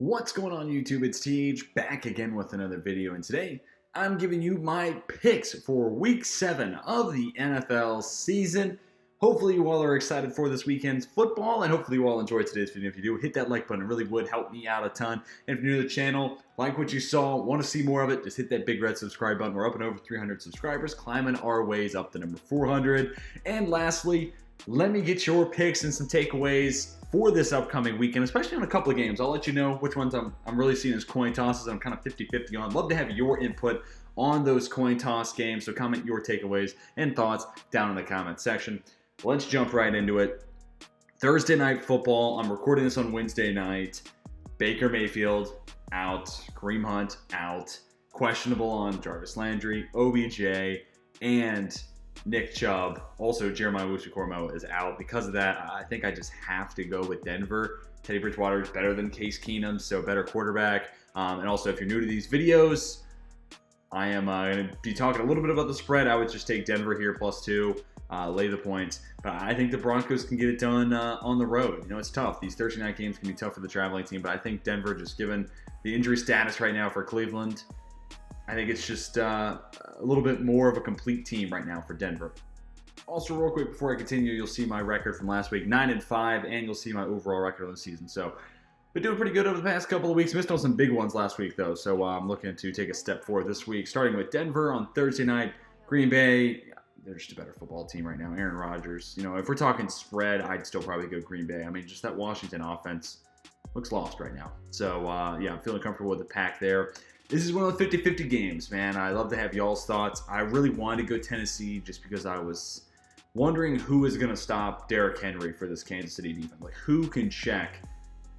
What's going on YouTube? It's TH back again with another video, and today I'm giving you my picks for week 7 of the NFL season. Hopefully you all are excited for this weekend's football, and hopefully you all enjoyed today's video. If you do, hit that like button. It really would help me out a ton. And if you're new to the channel, like what you saw, want to see more of it, just hit that big red subscribe button. We're up and over 300 subscribers, climbing our ways up to number 400. And lastly, let me get your picks and some takeaways for this upcoming weekend, especially on a couple of games. I'll let you know which ones I'm really seeing as coin tosses. I'm kind of 50-50 on. Love to have your input on those coin toss games, so comment your takeaways and thoughts down in the comment section. Let's jump right into it. Thursday night football. I'm recording this on Wednesday night. Baker Mayfield out. Kareem Hunt out. Questionable on Jarvis Landry, OBJ, and Nick Chubb. Also, Jeremiah Owusu-Koramoah is out. Because of that, I think I just have to go with Denver. Teddy Bridgewater is better than Case Keenum, so better quarterback. And also, if you're new to these videos, I am going to be talking a little bit about the spread. I would just take Denver here +2, lay the points. But I think the Broncos can get it done on the road. You know, it's tough. These Thursday night games can be tough for the traveling team, but I think Denver, just given the injury status right now for Cleveland, I think it's just a little bit more of a complete team right now for Denver. Also, real quick before I continue, you'll see my record from last week, 9-5, and you'll see my overall record of the season. So, been doing pretty good over the past couple of weeks. Missed on some big ones last week, though, so I'm looking to take a step forward this week. Starting with Denver on Thursday night, Green Bay. They're just a better football team right now. Aaron Rodgers. You know, if we're talking spread, I'd still probably go Green Bay. I mean, just that Washington offense looks lost right now. So, yeah, I'm feeling comfortable with the pack there. This is one of the 50-50 games, man. I love to have y'all's thoughts. I really wanted to go Tennessee just because I was wondering who is going to stop Derrick Henry for this Kansas City defense. Like, who can check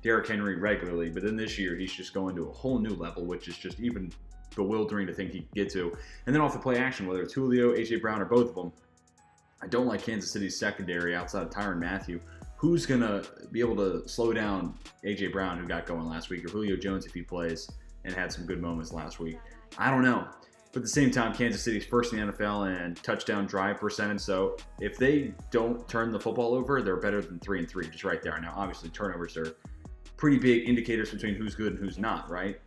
Derrick Henry regularly? But then this year, he's just going to a whole new level, which is just even bewildering to think he could get to. And then off the play action, whether it's Julio, A.J. Brown, or both of them, I don't like Kansas City's secondary outside of Tyrann Mathieu. Who's going to be able to slow down A.J. Brown, who got going last week, or Julio Jones if he plays and had some good moments last week? I don't know. But at the same time, Kansas City's first in the NFL in touchdown drive percentage. So if they don't turn the football over, they're better than 3-3, just right there. Now, obviously, turnovers are pretty big indicators between who's good and who's not, right?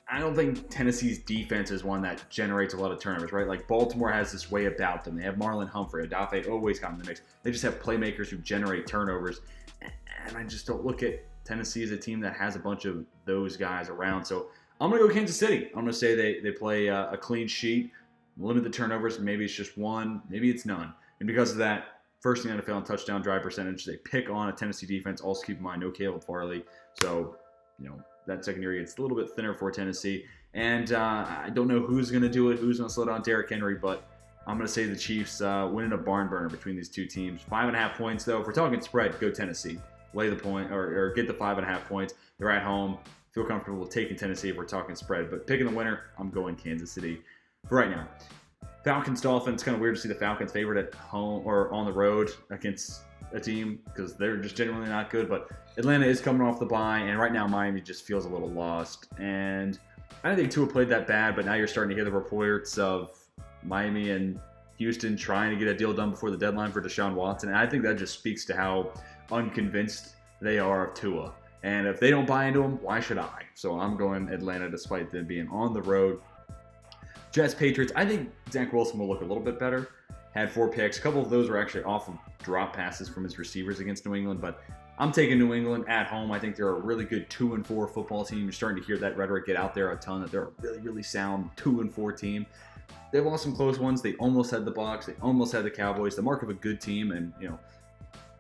I don't think Tennessee's defense is one that generates a lot of turnovers, right? Like, Baltimore has this way about them. They have Marlon Humphrey. Odafe always got in the mix. They just have playmakers who generate turnovers. And I just don't look at Tennessee as a team that has a bunch of those guys around. So I'm going to go Kansas City. I'm going to say they play a clean sheet, limit the turnovers. Maybe it's just one, maybe it's none. And because of that, first in the NFL in touchdown drive percentage, they pick on a Tennessee defense. Also keep in mind, no Caleb Farley. So, you know, that secondary gets a little bit thinner for Tennessee. And I don't know who's going to do it, who's going to slow down Derrick Henry, but I'm going to say the Chiefs winning a barn burner between these two teams. 5.5 points, though. If we're talking spread, go Tennessee. Lay the point or get the 5.5 points. They're at home. Feel comfortable with taking Tennessee if we're talking spread. But picking the winner, I'm going Kansas City for right now. Falcons-Dolphins, kind of weird to see the Falcons favored at home or on the road against a team because they're just genuinely not good. But Atlanta is coming off the bye, and right now Miami just feels a little lost. And I don't think Tua played that bad, but now you're starting to hear the reports of Miami and Houston trying to get a deal done before the deadline for Deshaun Watson. And I think that just speaks to how unconvinced they are of Tua. And if they don't buy into him, why should I? So I'm going Atlanta despite them being on the road. Jets, Patriots. I think Zach Wilson will look a little bit better. Had 4 picks. A couple of those were actually off of drop passes from his receivers against New England. But I'm taking New England at home. I think they're a really good 2-4 football team. You're starting to hear that rhetoric get out there a ton, that they're a really, really sound 2-4 team. They've lost some close ones. They almost had the Bucs. They almost had the Cowboys. The mark of a good team, and, you know,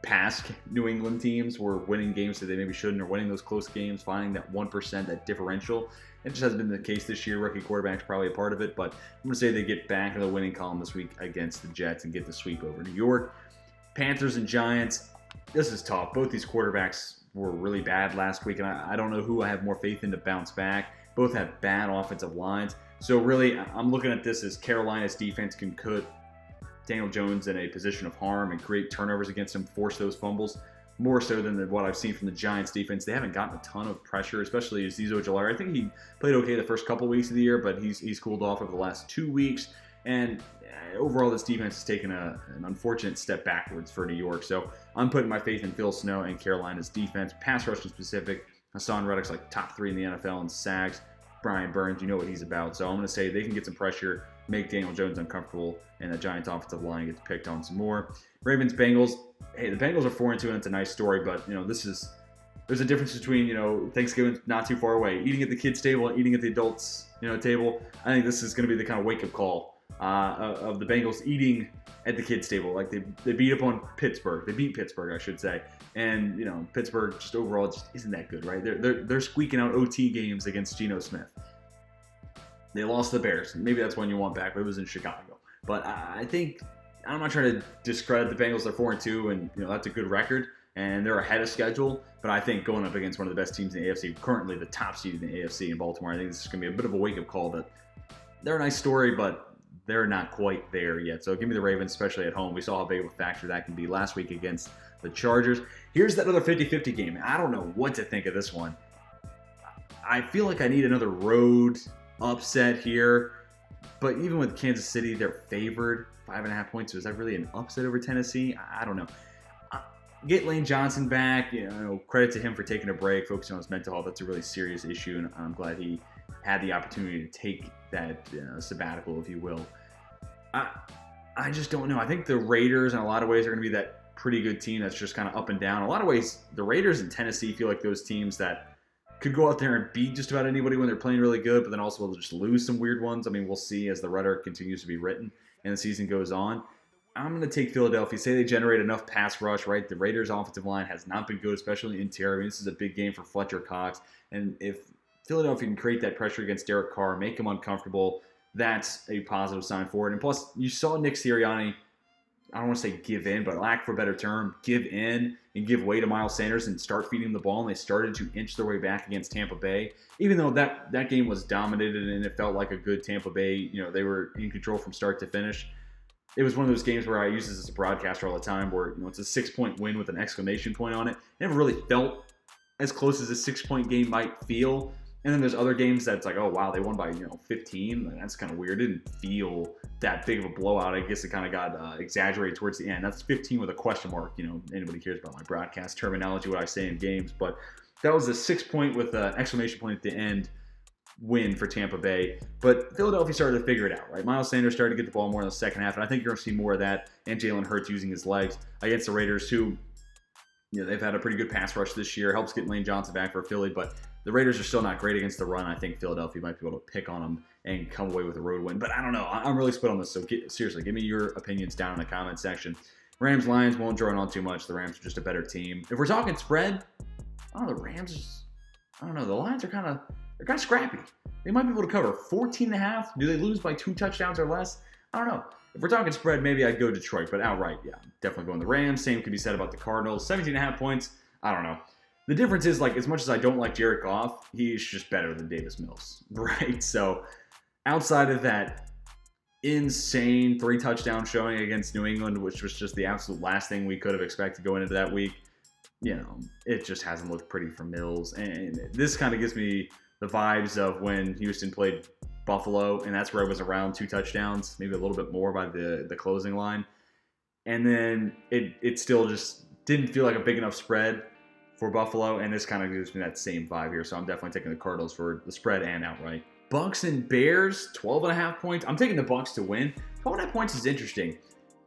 past New England teams were winning games that they maybe shouldn't, or winning those close games, finding that 1%, that differential. It just hasn't been the case this year. Rookie quarterback's probably a part of it, but I'm going to say they get back in the winning column this week against the Jets and get the sweep over New York. Panthers and Giants. This is tough. Both these quarterbacks were really bad last week, and I don't know who I have more faith in to bounce back. Both have bad offensive lines. So really, I'm looking at this as Carolina's defense can put Daniel Jones in a position of harm and create turnovers against him, force those fumbles, more so than what I've seen from the Giants defense. They haven't gotten a ton of pressure, especially Azeez Ojulari. I think he played okay the first couple weeks of the year, but he's cooled off over the last 2 weeks. And overall, this defense has taken an unfortunate step backwards for New York. So I'm putting my faith in Phil Snow and Carolina's defense. Pass rush in specific, Hassan Reddick's like top 3 in the NFL in sacks. Brian Burns, you know what he's about. So I'm going to say they can get some pressure, make Daniel Jones uncomfortable, and the Giants offensive line gets picked on some more. Ravens, Bengals. Hey, the Bengals are 4-2, and it's a nice story, but, there's a difference between, Thanksgiving not too far away, eating at the kids' table and eating at the adults, table. I think this is going to be the kind of wake-up call of the Bengals eating at the kids' table. Like, they beat up on Pittsburgh. They beat Pittsburgh, I should say. And, Pittsburgh just overall just isn't that good, right? They're squeaking out OT games against Geno Smith. They lost the Bears. Maybe that's one you want back, but it was in Chicago. But I think, I'm not trying to discredit the Bengals. They're 4-2, and, that's a good record. And they're ahead of schedule. But I think going up against one of the best teams in the AFC, currently the top seed in the AFC in Baltimore, I think this is going to be a bit of a wake-up call that they're a nice story, but they're not quite there yet. So give me the Ravens, especially at home. We saw how big of a factor that can be last week against the Chargers. Here's that other 50-50 game. I don't know what to think of this one. I feel like I need another road upset here. But even with Kansas City, they're favored 5.5 points. So is that really an upset over Tennessee? I don't know. Get Lane Johnson back. Credit to him for taking a break, focusing on his mental health. That's a really serious issue, and I'm glad he had the opportunity to take that sabbatical, if you will. I just don't know. I think the Raiders, in a lot of ways, are going to be that pretty good team that's just kind of up and down. In a lot of ways, the Raiders and Tennessee feel like those teams that could go out there and beat just about anybody when they're playing really good, but then also will just lose some weird ones. I mean, we'll see as the rhetoric continues to be written and the season goes on. I'm going to take Philadelphia. Say they generate enough pass rush, right? The Raiders' offensive line has not been good, especially in interior. I mean, this is a big game for Fletcher Cox. And if Philadelphia can create that pressure against Derek Carr, make him uncomfortable, that's a positive sign for it. And plus, you saw Nick Sirianni, I don't want to say give in, but lack for a better term, give in and give way to Miles Sanders and start feeding him the ball. And they started to inch their way back against Tampa Bay. Even though that game was dominated and it felt like a good Tampa Bay, they were in control from start to finish. It was one of those games where I use this as a broadcaster all the time where, it's a 6-point win with an exclamation point on it. It never really felt as close as a 6-point game might feel. And then there's other games that's like, oh, wow, they won by, 15. That's kind of weird. It didn't feel that big of a blowout. I guess it kind of got exaggerated towards the end. That's 15 with a question mark. Anybody cares about my broadcast terminology, what I say in games. But that was a 6-point with an exclamation point at the end win for Tampa Bay. But Philadelphia started to figure it out, right? Miles Sanders started to get the ball more in the second half, and I think you're going to see more of that, and Jalen Hurts using his legs against the Raiders, who, they've had a pretty good pass rush this year, helps get Lane Johnson back for Philly, but the Raiders are still not great against the run. I think Philadelphia might be able to pick on them and come away with a road win, but I don't know. I'm really split on this, so seriously, give me your opinions down in the comment section. Rams, Lions, won't draw it on too much. The Rams are just a better team. If we're talking spread, I don't know, the Rams, I don't know, the Lions are kind of scrappy. They might be able to cover 14.5. Do they lose by 2 touchdowns or less? I don't know. If we're talking spread, maybe I'd go Detroit, but outright, yeah, definitely going the Rams. Same could be said about the Cardinals. 17.5 points, I don't know. The difference is, as much as I don't like Jared Goff, he's just better than Davis Mills, right? So outside of that insane 3-touchdown showing against New England, which was just the absolute last thing we could have expected going into that week, it just hasn't looked pretty for Mills. And this kind of gives me the vibes of when Houston played Buffalo, and that's where it was around 2 touchdowns, maybe a little bit more by the closing line. And then it still just didn't feel like a big enough spread for Buffalo, and this kind of gives me that same vibe here. So I'm definitely taking the Cardinals for the spread and outright. Bucks and Bears, 12.5 points. I'm taking the Bucks to win. 12.5 points is interesting.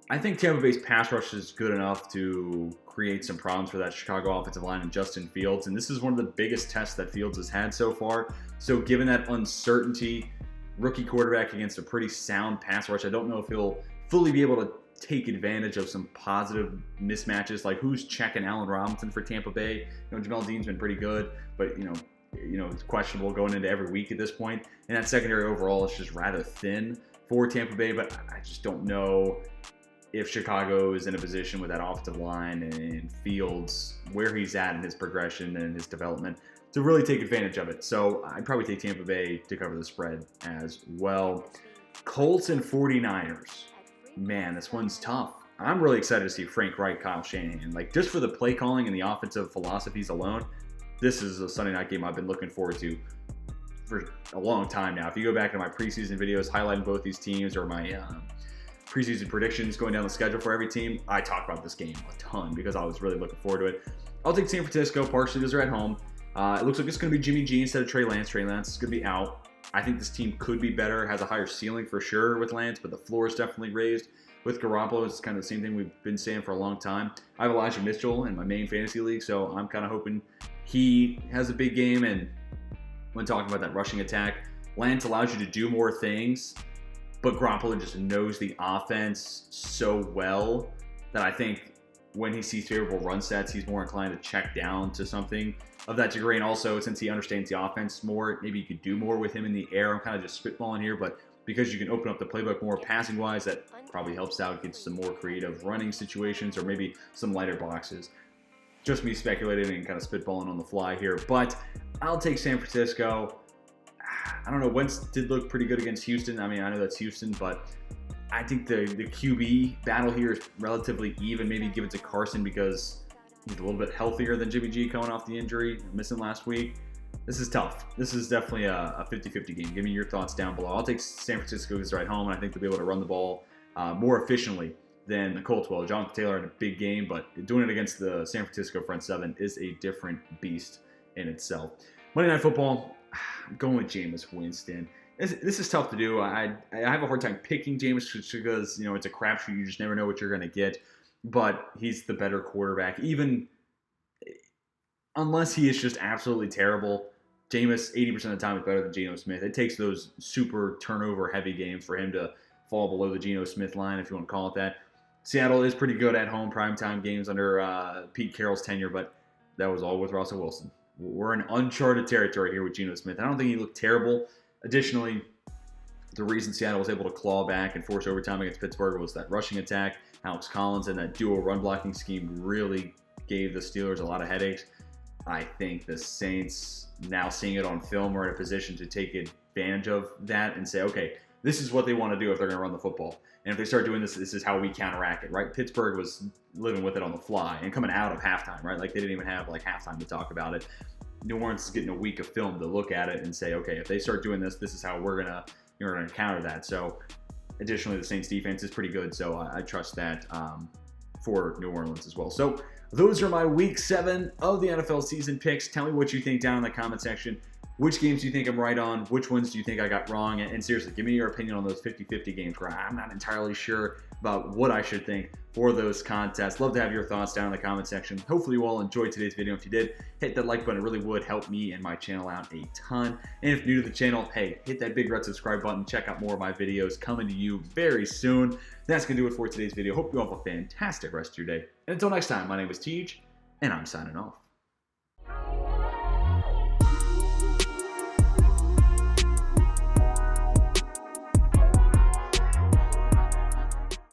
I think Tampa Bay's pass rush is good enough to create some problems for that Chicago offensive line and Justin Fields. And this is one of the biggest tests that Fields has had so far. So given that uncertainty, rookie quarterback against a pretty sound pass rush, I don't know if he'll fully be able to take advantage of some positive mismatches, like who's checking Allen Robinson for Tampa Bay. Jamel Dean's been pretty good, but it's questionable going into every week at this point. And that secondary overall is just rather thin for Tampa Bay, but I just don't know if Chicago is in a position with that offensive line and Fields, where he's at in his progression and his development, to really take advantage of it. So I'd probably take Tampa Bay to cover the spread as well. Colts and 49ers. Man, this one's tough. I'm really excited to see Frank Reich, Kyle Shanahan. Just for the play calling and the offensive philosophies alone, this is a Sunday night game I've been looking forward to for a long time now. If you go back to my preseason videos highlighting both these teams, or my preseason predictions going down the schedule for every team, I talk about this game a ton because I was really looking forward to it. I'll take San Francisco partially because they're at home. It looks like it's going to be Jimmy G instead of Trey Lance. Trey Lance is going to be out. I think this team could be better, has a higher ceiling for sure with Lance, but the floor is definitely raised. With Garoppolo, it's kind of the same thing we've been saying for a long time. I have Elijah Mitchell in my main fantasy league, so I'm kind of hoping he has a big game. And when talking about that rushing attack, Lance allows you to do more things, but Garoppolo just knows the offense so well that I think when he sees favorable run sets, he's more inclined to check down to something of that degree. And also, since he understands the offense more, maybe you could do more with him in the air. I'm kind of just spitballing here, but because you can open up the playbook more passing-wise, that probably helps out, gets some more creative running situations or maybe some lighter boxes. Just me speculating and kind of spitballing on the fly here, but I'll take San Francisco. I don't know, Wentz did look pretty good against Houston. I mean, I know that's Houston, but I think the QB battle here is relatively even. Maybe give it to Carson because he's a little bit healthier than Jimmy G coming off the injury, missing last week. This is tough. This is definitely a 50-50 game. Give me your thoughts down below. I'll take San Francisco because they're at home, and I think they'll be able to run the ball more efficiently than the Colts will. Jonathan Taylor had a big game, but doing it against the San Francisco front seven is a different beast in itself. Monday Night Football, I'm going with Jameis Winston. This is tough to do. I have a hard time picking Jameis because, it's a crapshoot. You just never know what you're going to get. But he's the better quarterback. Even unless he is just absolutely terrible, Jameis 80% of the time is better than Geno Smith. It takes those super turnover-heavy games for him to fall below the Geno Smith line, if you want to call it that. Seattle is pretty good at home primetime games under Pete Carroll's tenure, but that was all with Russell Wilson. We're in uncharted territory here with Geno Smith. I don't think he looked terrible. Additionally, the reason Seattle was able to claw back and force overtime against Pittsburgh was that rushing attack. Alex Collins and that dual run blocking scheme really gave the Steelers a lot of headaches. I think the Saints, now seeing it on film, are in a position to take advantage of that and say, okay, this is what they want to do if they're going to run the football. And if they start doing this, this is how we counteract it, right? Pittsburgh was living with it on the fly and coming out of halftime, right? Like they didn't even have halftime to talk about it. New Orleans is getting a week of film to look at it and say, okay, if they start doing this, this is how we're gonna counter that. So, additionally, the Saints defense is pretty good, so I trust that for New Orleans as well. So, those are my Week 7 of the NFL season picks. Tell me what you think down in the comment section. Which games do you think I'm right on? Which ones do you think I got wrong? And seriously, give me your opinion on those 50-50 games where I'm not entirely sure about what I should think for those contests. Love to have your thoughts down in the comment section. Hopefully you all enjoyed today's video. If you did, hit that like button. It really would help me and my channel out a ton. And if new to the channel, hey, hit that big red subscribe button. Check out more of my videos coming to you very soon. That's going to do it for today's video. Hope you all have a fantastic rest of your day. And until next time, my name is Tej, and I'm signing off.